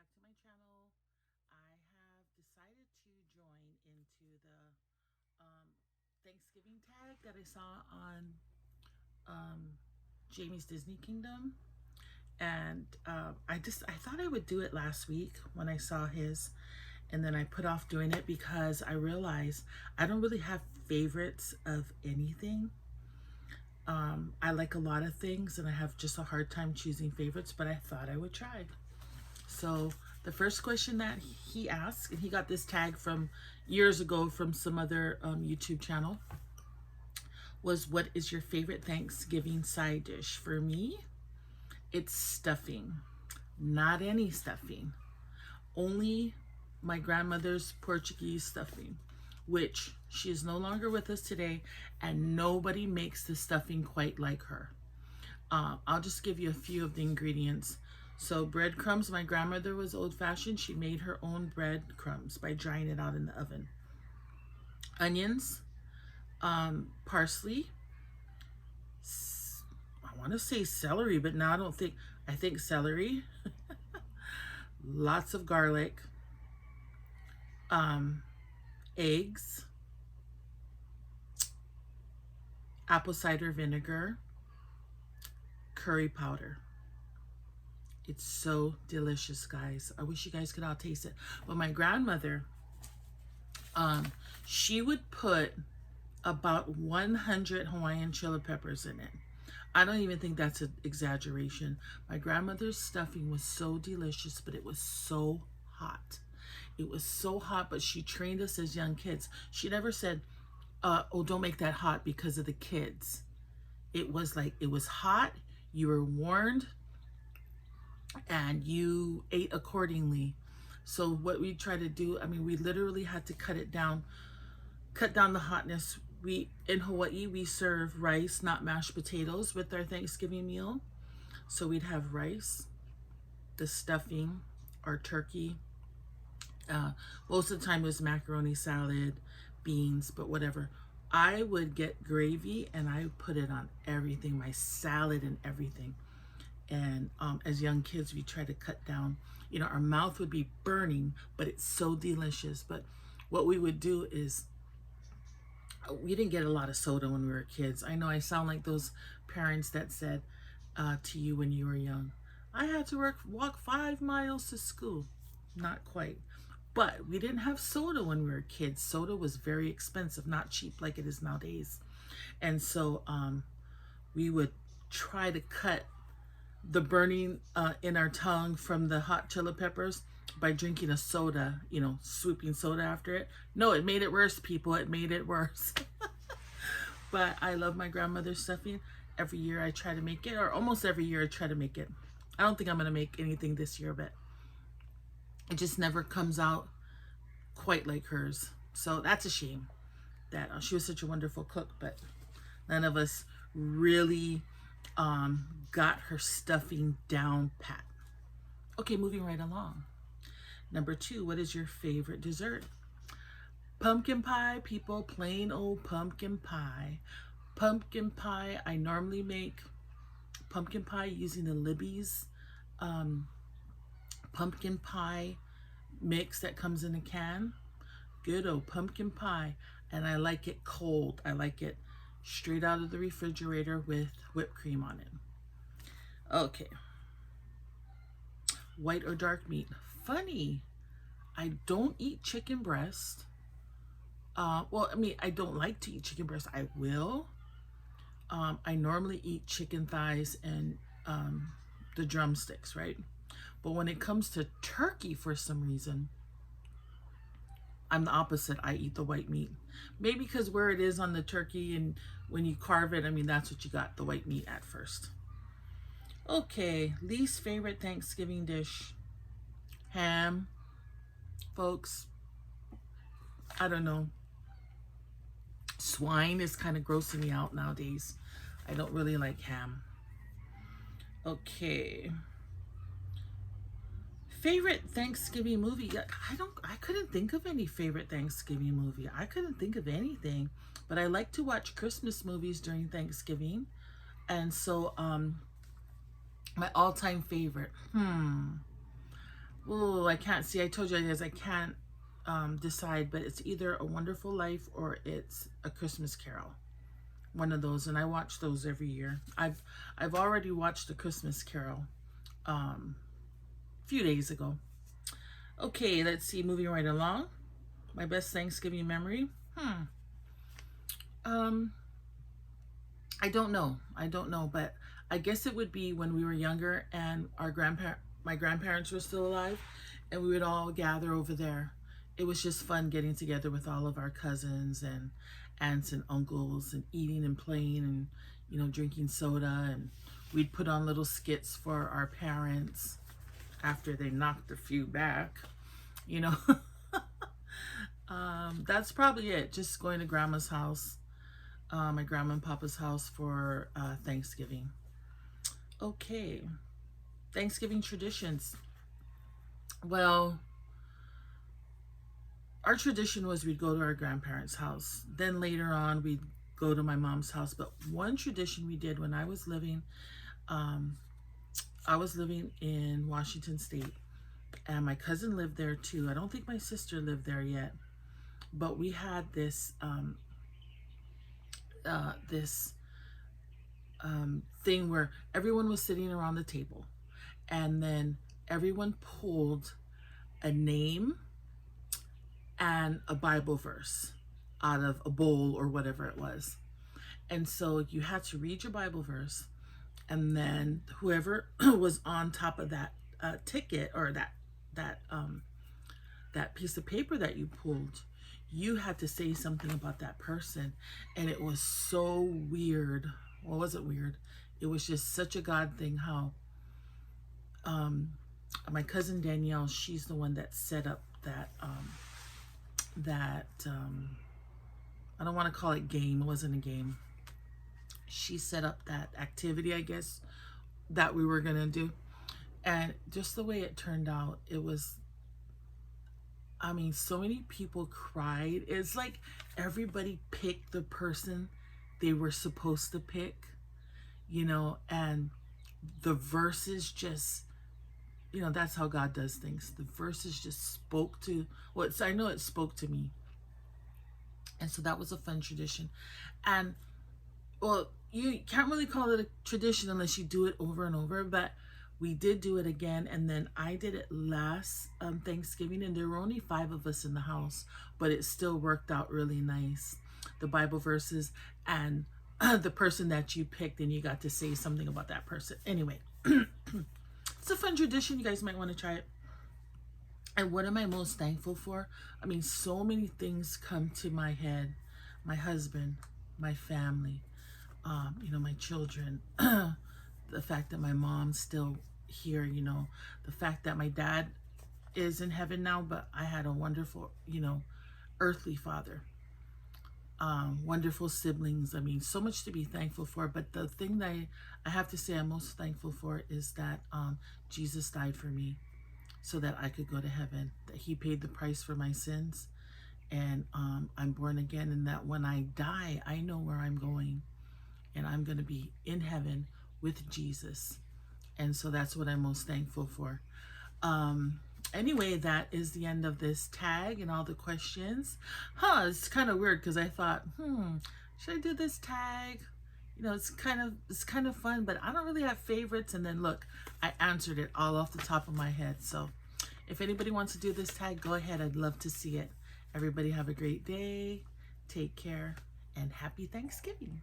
back to my channel. I have decided to join into the Thanksgiving tag that I saw on Jamie's Disney Kingdom. And I thought I would do it last week when I saw his, and then I put off doing it because I realized I don't really have favorites of anything. I like a lot of things and I have just a hard time choosing favorites, but I thought I would try. So the first question that he asked, and he got this tag from years ago from some other YouTube channel, was, what is your favorite Thanksgiving side dish? For me, it's stuffing. Not any stuffing. Only my grandmother's Portuguese stuffing, which she is no longer with us today, and nobody makes the stuffing quite like her. I'll just give you a few of the ingredients. So breadcrumbs, my grandmother was old-fashioned. She made her own breadcrumbs by drying it out in the oven. Onions, parsley, I want to say celery, but now I think celery. Lots of garlic, eggs, apple cider vinegar, curry powder. It's so delicious, guys. I wish you guys could all taste it. But my grandmother, she would put about 100 Hawaiian chili peppers in it. I don't even think that's an exaggeration. My grandmother's stuffing was so delicious, but it was so hot. It was so hot, but she trained us as young kids. She never said, oh, don't make that hot because of the kids. It was like, it was hot, you were warned, and you ate accordingly. So what we try to do, I mean, we literally had to cut down the hotness. In Hawaii, we serve rice, not mashed potatoes, with our Thanksgiving meal. So we'd have rice, the stuffing, our turkey. Most of the time it was macaroni salad, beans, but whatever. I would get gravy and I put it on everything, my salad and everything. And as young kids, we try to cut down, you know, our mouth would be burning, but it's so delicious. But what we would do is, we didn't get a lot of soda when we were kids. I know I sound like those parents that said to you when you were young, I had to walk 5 miles to school. Not quite. But we didn't have soda when we were kids. Soda was very expensive, not cheap like it is nowadays. And so we would try to cut the burning in our tongue from the hot chili peppers by drinking a soda, you know, swooping soda after it. No, it made it worse, people. It made it worse. But I love my grandmother's stuffing. Every year I try to make it, or almost every year I try to make it. I don't think I'm going to make anything this year, but it just never comes out quite like hers. So that's a shame that she was such a wonderful cook, but none of us really got her stuffing down pat. Okay, moving right along. Number 2, what is your favorite dessert? Pumpkin pie, people, plain old pumpkin pie. Pumpkin pie, I normally make pumpkin pie using the Libby's pumpkin pie mix that comes in a can. Good old pumpkin pie. And I like it cold. I like it straight out of the refrigerator with whipped cream on it. Okay. White or dark meat? Funny. I don't eat chicken breast. Well, I mean, I don't like to eat chicken breast. I will. I normally eat chicken thighs and the drumsticks, right? But when it comes to turkey, for some reason, I'm the opposite. I eat the white meat. Maybe because where it is on the turkey, and when you carve it, I mean, that's what you got, the white meat at first. Okay, least favorite Thanksgiving dish. Ham. Folks, I don't know. Swine is kind of grossing me out nowadays. I don't really like ham. Okay. Favorite Thanksgiving movie? I couldn't think of any favorite Thanksgiving movie. I couldn't think of anything, but I like to watch Christmas movies during Thanksgiving. And so my all-time favorite, Oh, I can't see. I told you guys I can't decide, but it's either A Wonderful Life or it's A Christmas Carol. One of those, and I watch those every year. I've already watched A Christmas Carol a few days ago. Okay, let's see. Moving right along. My best Thanksgiving memory. Um, I don't know. I don't know, but I guess it would be when we were younger and my grandparents were still alive, and we would all gather over there. It was just fun getting together with all of our cousins and aunts and uncles and eating and playing and, you know, drinking soda, and we'd put on little skits for our parents after they knocked a few back, you know. That's probably it. Just going to grandma's house, my grandma and papa's house for Thanksgiving. Okay, Thanksgiving traditions. Well, our tradition was we'd go to our grandparents' house. Then later on, we'd go to my mom's house. But one tradition we did when um, I was living in Washington State, and my cousin lived there too. I don't think my sister lived there yet, but we had this thing where everyone was sitting around the table, and then everyone pulled a name and a Bible verse out of a bowl or whatever it was. And so you had to read your Bible verse, and then whoever was on top of that ticket or that piece of paper that you pulled, you had to say something about that person. And it was so weird. Well, was it weird? It was just such a God thing how my cousin Danielle, she's the one that set up that I don't want to call it game. It wasn't a game. She set up that activity, I guess, that we were gonna do. And just the way it turned out, it was, I mean, so many people cried. It's like everybody picked the person they were supposed to pick, you know, and the verses just, you know, that's how God does things. The verses just spoke to, well, I know it spoke to me. And so that was a fun tradition. And, well, you can't really call it a tradition unless you do it over and over, but we did do it again. And then I did it last Thanksgiving, and there were only 5 of us in the house, but it still worked out really nice. The Bible verses and the person that you picked, and you got to say something about that person. Anyway, it's a fun tradition. You guys might want to try it. And what am I most thankful for? I mean, so many things come to my head. My husband, my family, you know, my children, the fact that my mom's still here, you know, the fact that my dad is in heaven now, but I had a wonderful, you know, earthly father, wonderful siblings. I mean, so much to be thankful for. But the thing that I have to say I'm most thankful for is that Jesus died for me so that I could go to heaven, that he paid the price for my sins, and I'm born again, and that when I die, I know where I'm going, and I'm going to be in heaven with Jesus. And so that's what I'm most thankful for. Anyway, that is the end of this tag and all the questions. It's kind of weird because I thought, should I do this tag? You know, it's kind of fun, but I don't really have favorites. And then look, I answered it all off the top of my head. So if anybody wants to do this tag, go ahead. I'd love to see it. Everybody have a great day. Take care and happy Thanksgiving.